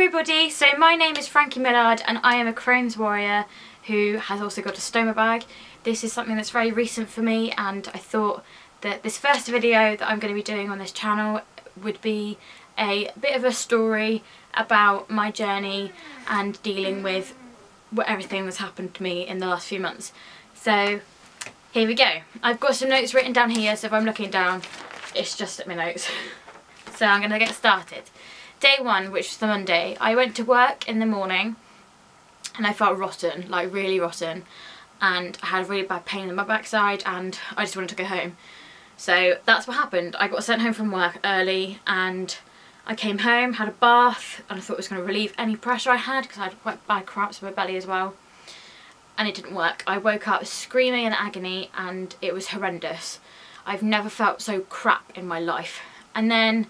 everybody, so my name is Frankie Millard and I am a Crohn's warrior who has also got a stoma bag. This is something that's very recent for me, and I thought that this first video that I'm going to be doing on this channel would be a bit of a story about my journey and dealing with everything that's happened to me in the last few months. So here we go. I've got some notes written down here, so if I'm looking down it's just at my notes. So I'm going to get started. Day one, which was the Monday, I went to work in the morning and I felt rotten, like really rotten, and I had really bad pain in my backside and I just wanted to go home. So that's what happened. I got sent home from work early and I came home, had a bath, and I thought it was going to relieve any pressure I had because I had quite bad cramps in my belly as well, and it didn't work. I woke up screaming in agony and it was horrendous. I've never felt so crap in my life. And then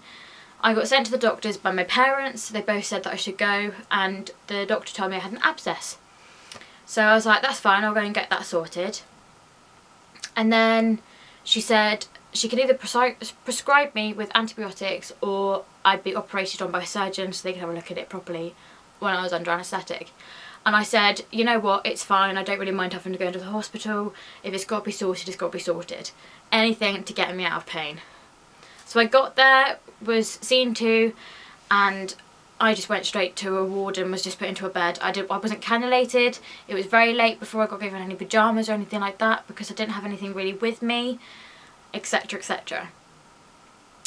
I got sent to the doctors by my parents. They both said that I should go, and the doctor told me I had an abscess. So I was like, that's fine, I'll go and get that sorted. And then she said she could either prescribe me with antibiotics or I'd be operated on by a surgeon so they could have a look at it properly when I was under anaesthetic. And I said, you know what, it's fine, I don't really mind having to go into the hospital. If it's got to be sorted, it's got to be sorted. Anything to get me out of pain. So I got there, was seen to, and I just went straight to a ward and was just put into a bed. I wasn't cannulated. It was very late before I got given any pyjamas or anything like that because I didn't have anything really with me, etc, etc.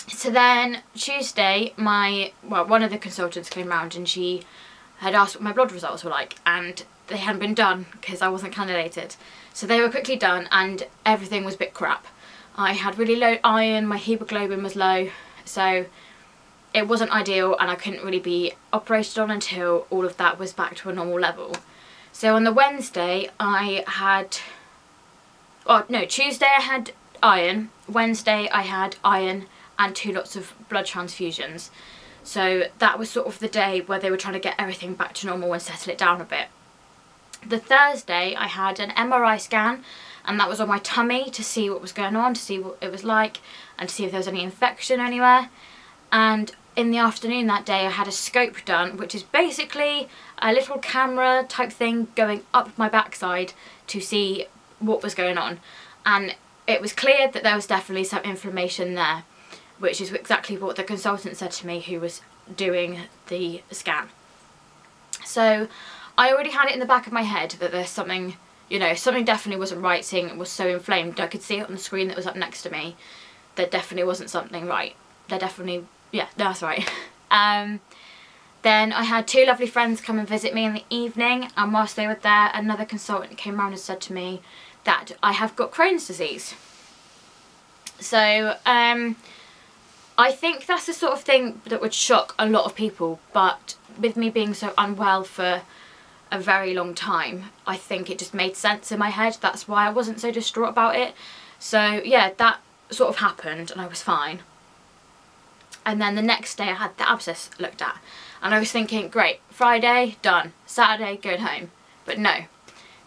So then Tuesday, one of the consultants came round and she had asked what my blood results were like, and they hadn't been done because I wasn't cannulated. So they were quickly done and everything was a bit crap. I had really low iron, my hemoglobin was low, so it wasn't ideal and I couldn't really be operated on until all of that was back to a normal level. So on the Wednesday Tuesday I had iron, Wednesday I had iron and 2 lots of blood transfusions. So that was sort of the day where they were trying to get everything back to normal and settle it down a bit. The Thursday I had an MRI scan, and that was on my tummy to see what was going on, to see what it was like and to see if there was any infection anywhere. And in the afternoon that day I had a scope done, which is basically a little camera type thing going up my backside to see what was going on. And it was clear that there was definitely some inflammation there, which is exactly what the consultant said to me who was doing the scan. So I already had it in the back of my head that there's something, you know, something definitely wasn't right, seeing it was so inflamed. I could see it on the screen that was up next to me. There definitely wasn't something right. There definitely, yeah, that's right. Then I had 2 lovely friends come and visit me in the evening, and whilst they were there, another consultant came round and said to me that I have got Crohn's disease. So I think that's the sort of thing that would shock a lot of people, but with me being so unwell for a very long time, I think it just made sense in my head. That's why I wasn't so distraught about it. So yeah, that sort of happened and I was fine. And then the next day I had the abscess looked at and I was thinking, great, Friday, done, Saturday, going home. But no.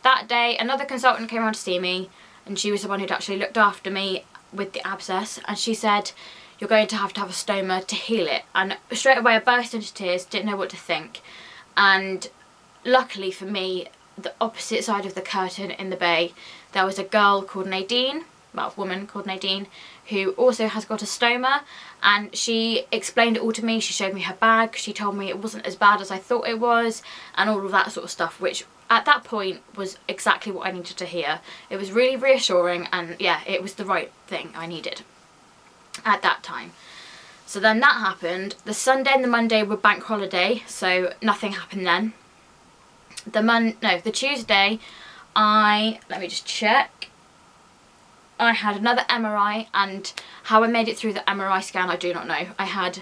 That day another consultant came around to see me, and she was the one who'd actually looked after me with the abscess, and she said, you're going to have a stoma to heal it. And straight away I burst into tears, didn't know what to think. And luckily for me, the opposite side of the curtain in the bay, there was a girl called Nadine, well, a woman called Nadine, who also has got a stoma, and she explained it all to me. She showed me her bag, she told me it wasn't as bad as I thought it was, and all of that sort of stuff, which at that point was exactly what I needed to hear. It was really reassuring, and yeah, it was the right thing I needed at that time. So then that happened. The Sunday and the Monday were bank holiday, so nothing happened then. The Tuesday, let me just check. I had another MRI, and how I made it through the MRI scan I do not know. I had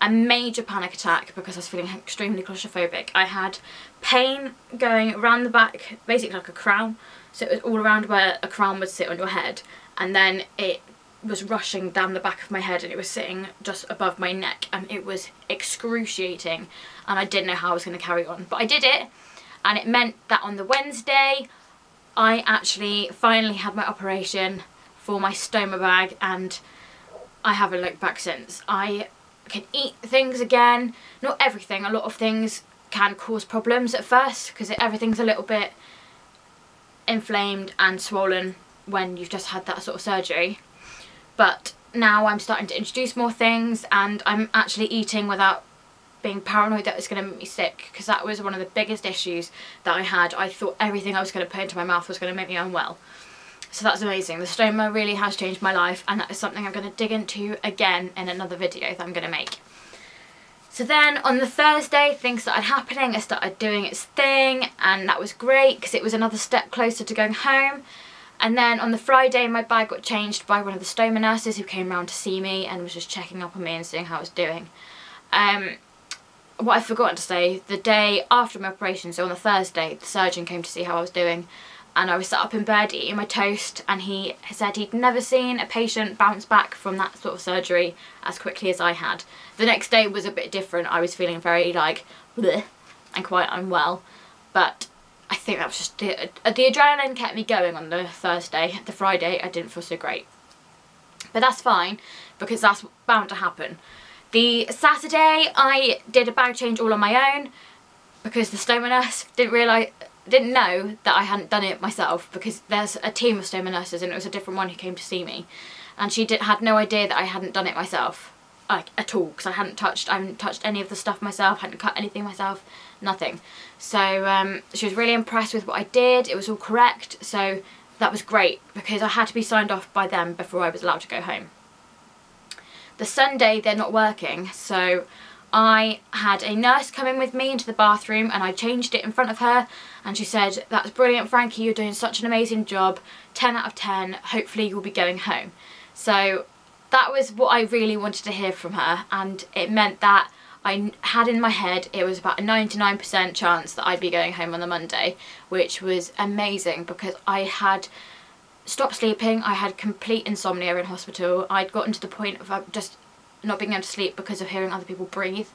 a major panic attack because I was feeling extremely claustrophobic. I had pain going around the back, basically like a crown. So it was all around where a crown would sit on your head, and then it was rushing down the back of my head and it was sitting just above my neck, and it was excruciating and I didn't know how I was going to carry on. But I did it, and it meant that on the Wednesday I actually finally had my operation for my stoma bag, and I haven't looked back since. I can eat things again. Not everything, a lot of things can cause problems at first because everything's a little bit inflamed and swollen when you've just had that sort of surgery. But now I'm starting to introduce more things, and I'm actually eating without being paranoid that it's going to make me sick, because that was one of the biggest issues that I had. I thought everything I was going to put into my mouth was going to make me unwell. So that's amazing. The stoma really has changed my life, and that is something I'm going to dig into again in another video that I'm going to make. So then on the Thursday, things started happening. It started doing its thing, and that was great because it was another step closer to going home. And then on the Friday, my bag got changed by one of the stoma nurses who came round to see me and was just checking up on me and seeing how I was doing. What I forgot to say, the day after my operation, so on the Thursday, the surgeon came to see how I was doing, and I was sat up in bed eating my toast, and he said he'd never seen a patient bounce back from that sort of surgery as quickly as I had. The next day was a bit different. I was feeling very like bleh and quite unwell, but I think that was just the adrenaline kept me going on the Thursday. The Friday I didn't feel so great, but that's fine because that's bound to happen. The Saturday I did a bag change all on my own because the stoma nurse didn't know that I hadn't done it myself, because there's a team of stoma nurses and it was a different one who came to see me, and she had no idea that I hadn't done it myself, like at all, because I hadn't touched any of the stuff myself, hadn't cut anything myself, nothing. So she was really impressed with what I did. It was all correct, so that was great because I had to be signed off by them before I was allowed to go home. The Sunday they're not working, so I had a nurse come in with me into the bathroom and I changed it in front of her, and she said, "That's brilliant, Frankie, you're doing such an amazing job, 10 out of 10, hopefully you'll be going home." So that was what I really wanted to hear from her, and it meant that I had in my head it was about a 99% chance that I'd be going home on the Monday, which was amazing because I had stopped sleeping. I had complete insomnia in hospital. I'd gotten to the point of just not being able to sleep because of hearing other people breathe.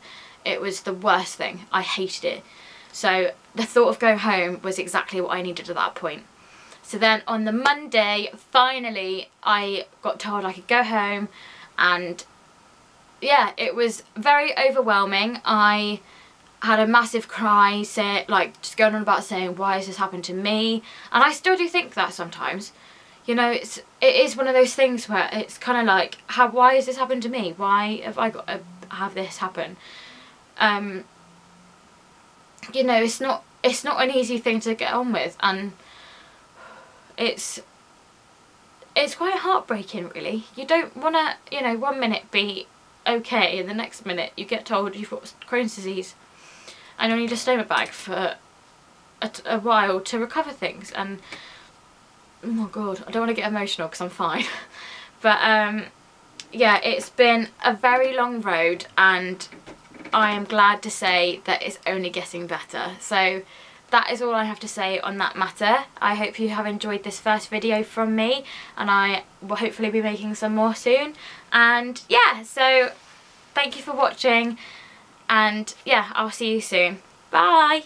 It was the worst thing. I hated it. So the thought of going home was exactly what I needed at that point. So then on the Monday, finally, I got told I could go home, and yeah, it was very overwhelming. I had a massive cry, just going on about saying, why has this happened to me? And I still do think that sometimes. You know, it is one of those things where it's kind of like, why has this happened to me? Why have I got to have this happen? You know, it's not an easy thing to get on with, and it's quite heartbreaking, really. You don't want to, you know, one minute be okay and the next minute you get told you've got Crohn's disease and you'll need a stoma bag for a while to recover things. And oh my god, I don't want to get emotional because I'm fine. But yeah, it's been a very long road, and I am glad to say that it's only getting better. So that is all I have to say on that matter. I hope you have enjoyed this first video from me, and I will hopefully be making some more soon. And yeah, so thank you for watching, and yeah, I'll see you soon. Bye!